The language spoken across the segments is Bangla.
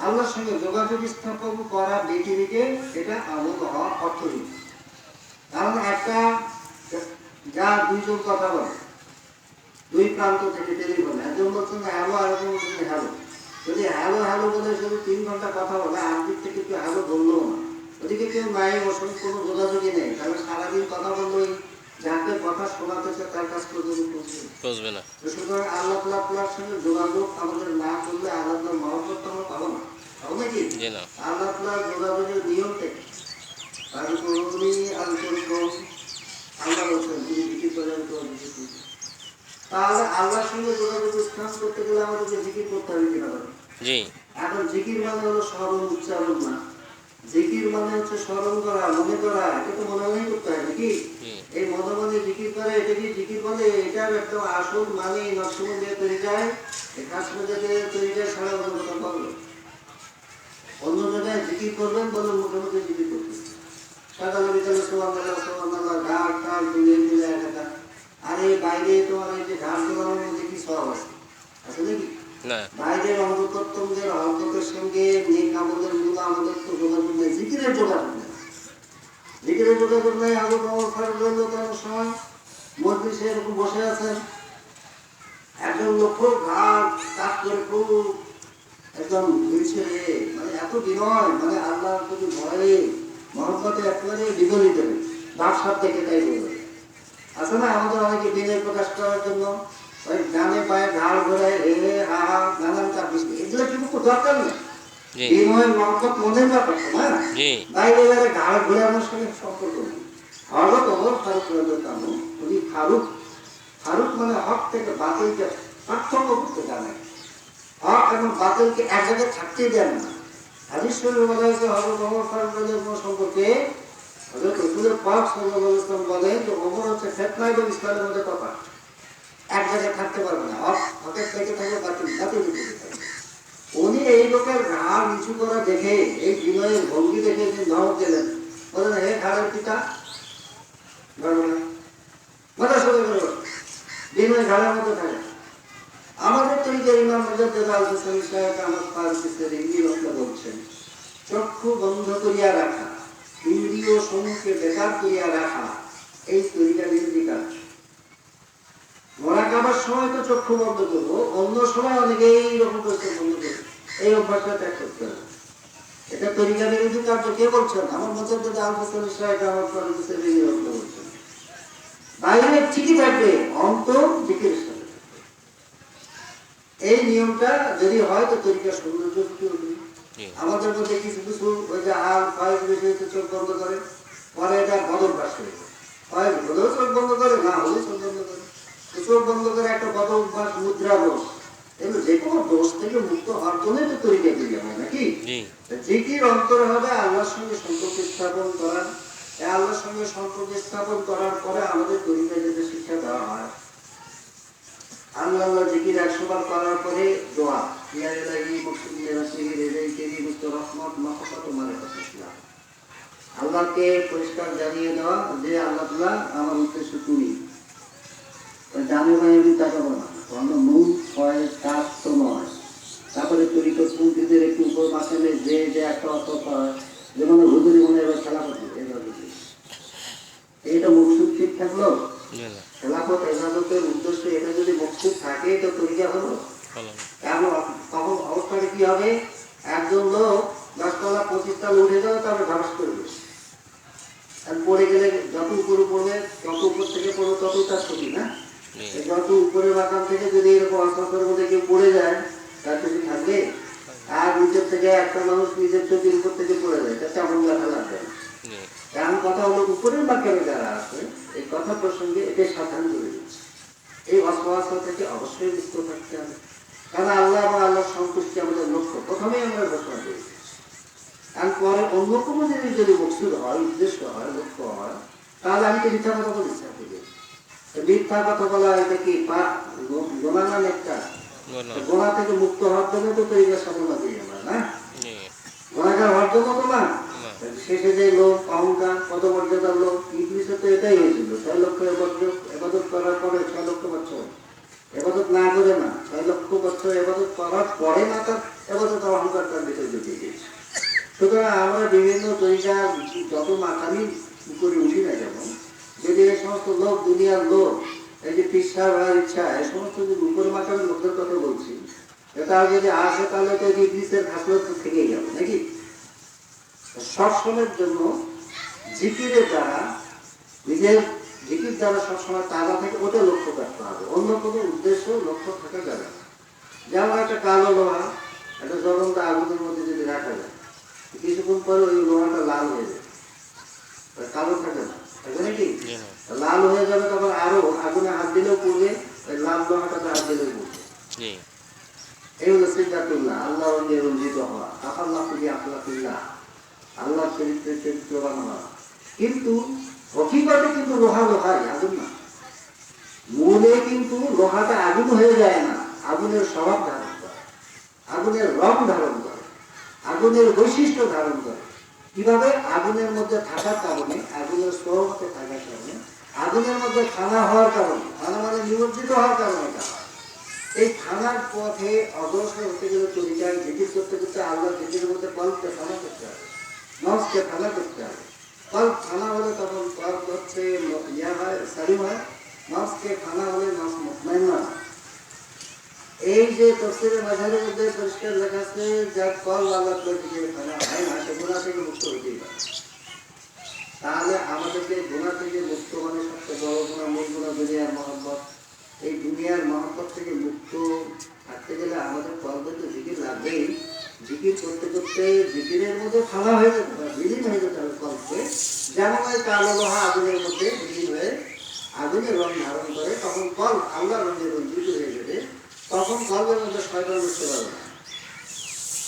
আল্লাহর সঙ্গে যোগাযোগ স্থাপন করা ব্যক্তিকে এটা আমল হওয়া অর্থহীন। কারণ একটা যা দুইজন কথা বলে, দুই প্রান্ত থেকে টেলিফোন, একজন বলছেন হ্যালো, আরেকজন বলছেন হ্যালো। যদি হ্যালো হ্যালো বলে শুধু 3 ঘন্টা কথা বলে, আর দিক থেকে কেউ হ্যালো বললো না, ওদিকে কেউ নাই, ওর সঙ্গে কোনো যোগাযোগই নেই, তাহলে সারাদিন কথা বললেই যাকে কথা শোনাতেছে তার কাছ পর্যন্ত পৌঁছবে না। সুতরাং আল্লাহ তাআলার সঙ্গে যোগাযোগ আমাদের না করলে আল্লাহ তাআলার মহব্বত তো আমরা পাবো না, পাবো নাকি? আল্লাহ তাআলার যোগাযোগের নিয়ম থেকে আল্লাহ বলছেন তিনি জিকির করেন তো জিকির করবেন। তাহলে আল্লাহর সঙ্গে যোগাযোগ স্থাপন করতে গেলে আমাদেরকে জিকির করতে হবে কিনা বলেন? এখন জিকির মানে হলো স্মরণ, উচ্চারণ না। জিকির মানে হচ্ছে স্মরণ করা, মনে করা। এটা তো মনে মনেই করতে হয় নাকি? এই মনে মনে জিকির করে, এটা কি জিকির বলে? এটার একদম আসল মানে নকশমন দিয়ে তৈরি যায়, খাস মধ্যে দিয়ে তৈরি যায়, সারা অন্য কথা বলবে। অন্য জায়গায় জিকির করবেন বলে মুখে মুখে জিকির করবেন, সকালে বিকালে সুবহানাল্লাহ সুবহানাল্লাহ ঘাট টাল তুলে তুলে একা। আরে বাইরে তোমার এই যে ঘাট তোলার মধ্যে কি সব আছে? আছে নাকি? বাইরের অঙ্গপ্রত্যঙ্গের অঙ্গতের সঙ্গে নেক আমলের মূল আমাদের তো যোগাযোগ নেই, জিকিরের যোগাযোগ নেই। জিকিরের যোগাযোগ নেই। আবু বকর রাদিয়াল্লাহু তাআলার সময় মজলিসে এরকম বসে আছেন, একজন লোক ঘাট কাজ করে খুব একদম ঘুরছে, মানে এত বিনয়, মানে আল্লাহর প্রতি ভয়ে মহব্বতে একেবারে বিগলিত, বাদশাহ থেকে তাই বলবে। আছে না আমাদের অনেকে বিনয় প্রকাশ করার জন্য ওই গানে পায়ে ঘাড় ঘোরায়, এ হা নানান চাপিস, এগুলো কিন্তু দরকার নেই। বিনয় মহব্বত মনের ব্যাপার না, বাইরে বাইরে ঘাড় ঘোরানোর সঙ্গে সম্পর্ক নেই। হযরত ওমর ফারুক রাদিয়াল্লাহু আনহু, উনি ফারুক, ফারুক মানে হক থেকে বাতিলকে পার্থক্য করতে জানেন। হক এবং বাতিলকে এক জায়গায় থাকতেই দেন না। হাদিস শরীফে বলা হয়েছে হযরত ওমর ফারুক রাদিয়াল্লাহু আনহু সম্পর্কে হযরত রাসূল পাক সাল্লাল্লাহু আলাইহি ওয়াসাল্লাম বলেন যে ওমর হচ্ছে ফিতনা এবং ইসলামের মধ্যে তফাৎ, এক জায়গায় থাকতে পারবে না, হকের থেকে থাকবে, বাতিল বাতিলের দিকে থাকবে। উনি এই লোকের ঘাড় নিচু করা দেখে, এই বিনয়ের ভঙ্গি দেখে তিনি ধমক দিলেন, বলেন হে ঘাড়ের পিতা, কথা শুনে গেল, বিনয় ঘাড়ের মধ্যে থাকে। আমাদের তৈরি ইমাম মুজাদ্দিদ আল-হুসাইনি সাহেব আহমদ ফারুকীর ইংরেজি বলছেন, চক্ষু বন্ধ করিয়া রাখা, ইন্দ্রিয় সমূহকে বেকার করিয়া রাখা, এই তরিকা বিরোধী কাজ। মোরাকাবার সময় তো চক্ষু বন্ধ করবো, অন্য সময় অনেকে এইরকম করতে বন্ধ করবে, এই অভ্যাসটা ত্যাগ করতে হবে। এটা তরিকা বিরোধী কার্য। কে বলছেন? আমার মুজাদ্দিদ আল-হুসাইনি সাহেব আহমদ ফারুকীর ইংরেজি বলছেন। বাইরে ঠিকই থাকবে, অন্তর জিকিরের সাথে। এই নিয়মটা যদি হয় তো তরিকা সৌন্দর্য ফুটে উঠবে। আমাদের মধ্যে কিছু কিছু ওই যে আর ফয়েজ বিষয়তে চোখ বন্ধ করে, পরে এটা বদভ্যাস হয়ে যায়। ফয়েজ হলেও চোখ বন্ধ করে, না হলেও চোখ বন্ধ করে। চোখ বন্ধ করে একটা বদভ্যাস, মুদ্রা দোষ। এগুলো যে কোনো দোষ থেকে মুক্ত হওয়ার জন্যই তো তরিকা তৈরি হয় নাকি? জিকির অন্তরে হবে আল্লাহর সঙ্গে সম্পর্ক স্থাপন করা। আল্লাহর সঙ্গে সম্পর্ক স্থাপন করার পরে আমাদের তরিকা যেতে শিক্ষা দেওয়া হয়। আল্লাহ জিকির 100 বার করার পরে দোয়া, ইয়া ইলাহি মুকসিদিন রাসূলি রেজাইতেনি মুস্তরহমত মাহফাত মারাকাত ইসলাম, আল্লাহকে পরিষ্কার জানিয়ে দেওয়া যে আল্লাহ তাআলা আমার উদ্দেশ্য তুমি, জানি ভাই আমি তাকাবো না, অন্য মূল হয় কাজ তো নয়। তারপরে তরিকত পন্থীদের একটু উপর মাঝখানে যে যে একটা অর্থ হয়, যেমন হুজুরি মনে এবার খেলা করতে, এইটা মকসুদ ঠিক থাকলো। খেলাফত এজাজতের উদ্দেশ্য এটা যদি মকসুদ থাকে তো তরিকা হলো। তখন অবস্থাটা কি হবে? একজন লোক 10 তলা 25 তলা উঠে যাবে, তারপরে ধাস করবে, পড়ে গেলে যত উপরে পড়বে, যত উপর থেকে পড়বে তত তার ছবি না। যত উপরে বাগান থেকে যদি এরকম অস্ত্রের মধ্যে কেউ পড়ে যায়, তার ছবি থাকবে। আর নিচের থেকে একটা মানুষ নিজের ছবির উপর থেকে পড়ে যায়, তার তেমন দেখা লাগবে না। এমন কথা হলো উপরের বাক্যে যারা আছে এই কথা প্রসঙ্গে এটাই সাবধান করে দিচ্ছে। এই অস্ত্র থেকে অবশ্যই মুক্ত থাকতে হবে, কারণ আল্লাহ এবং আল্লাহর সন্তুষ্টি আমাদের লক্ষ্য। প্রথমেই আমরা ঘোষণা করি, আর পরে অন্য কোনো জিনিস যদি মকসুদ হয়, উদ্দেশ্য হয়, লক্ষ্য হয়, তাহলে আমি তো মিথ্যা কথা বলি। মিথ্যা কথা বলা এটা কি গোনা না নেকটা? গোনা থেকে মুক্ত হওয়ার জন্য তো তরিকা সাধনা করি আমরা, না? গোনাগার হওয়ার জন্য তো না। শেষে যে লোক অহংকার, পদমর্যাদার লোক, ইবলিসের তো এটাই হয়েছিল। 6 লক্ষ ইবাদত করার পরে 6 লক্ষ বাচ্চা এবাদত না করে না, 6 লক্ষ বছর এবাদত করার পরে না তার এবাদত অহংকার তার ভিতরে ঢুকিয়ে দিয়েছে। সুতরাং আমরা বিভিন্ন তরিকা যত মাথানি করে উঠি না কেন, যদি এই সমস্ত লোক, দুনিয়ার লোক, এই যে পিসা হওয়ার ইচ্ছা, এই সমস্ত যে উপর মাথার লোকদের কথা বলছি, এটা যদি আসে তাহলে তো ইবলিসের ঘাসলত থেকেই যাবে নাকি। সবসময়ের জন্য জিকিরের দ্বারা, নিজের জিকির দ্বারা সবসময় তাজা থেকে ওটা লক্ষ্য করতে হবে, অন্য কোনো উদ্দেশ্য লক্ষ্য থাকা যাবে না। যেমন একটা কালো লোহা একটা জ্বলন্ত আগুনের মধ্যে যদি রাখা যায়, কিছুক্ষণ পরে ওই লোহাটা লাল হয়ে যায়, কালো থাকে না, থাকে নাকি, লাল হয়ে যাবে, তখন আরো আগুনে হাত দিলেও পড়বে, ওই লাল লোহাটাতে হাত দিলেও পড়বে। এই হলো সিদ্ধাতুল্লাহ, আল্লাহ রঞ্জিত হওয়া, আল্লাহ খুবই আখলাকুল্লাহ, আল্লাহর চরিত্রের চরিত্রবান হওয়া। কিন্তু হকিকতে কিন্তু লোহা লোহাই, আগুন না। মূলে কিন্তু লোহাটা আগুন হয়ে যায় না, আগুনের স্বভাব ধারণ করে, আগুনের রং ধারণ করে, আগুনের বৈশিষ্ট্য ধারণ করে। কিভাবে? আগুনের মধ্যে থাকার কারণে, আগুনের স্তরমতে থাকার কারণে, আগুনের মধ্যে খানা হওয়ার কারণে, খানা মানে নিমজ্জিত হওয়ার কারণে। এই খানার পথে অগ্রসর হতে গেলে তরিকায় জিকির করতে করতে আল্লাহ জিকিরের মধ্যে কল্পকে খানা করতে হবে, নফসকে খানা করতে হবে। কল্প খানা হলে তখন কল্প হচ্ছে ইয়া হয়, সালিম হয়, নফসকে খানা হলে নফস মুতমাইন হয়। এই যে তফসিরের মাঝারের মধ্যে পরিষ্কার লেখা আছে, যার কল আল্লাহ থেকে খানা হয় না, সে গুনাহ থেকে মুক্ত হতেই পারে। তাহলে আমাদেরকে গুনাহ থেকে মুক্ত, মানে সবচেয়ে বড় গুনাহ, মূল গুনাহ দুনিয়ার মহব্বত। এই দুনিয়ার মহব্বত থেকে মুক্ত থাকতে গেলে আমাদের কলবে তো জিকির লাগবেই। জিকির করতে করতে জিকিরের মধ্যে খাওয়া হয়ে যেতে হবে, বিলীন হয়ে যেতে হবে কল্পে। যেমন ওই কালো লোহা আগুনের মধ্যে বিলীন হয়ে আগুনের রং ধারণ করে, তখন কল আল্লাহ রঙে রঞ্জিত হয়ে যাবে। তখন কলের মধ্যে শয়তান বুঝতে পারবে না।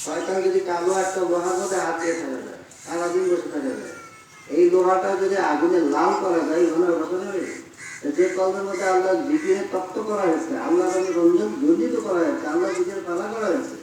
শয়তান যদি কালো একটা লোহার মধ্যে হাত দিয়ে থাকা যায়, সারাদিন বসে থাকা যায়, এই লোহাটা যদি আগুনে লাল করা যায়, ওনার ঘটনা হয়ে যায়। যে কলের মধ্যে আল্লাহ জিকিরে তপ্ত করা হয়েছে, আল্লাহ রঙে রঞ্জিত করা হয়েছে, আল্লাহ জিকিরে পালা করা হয়েছে,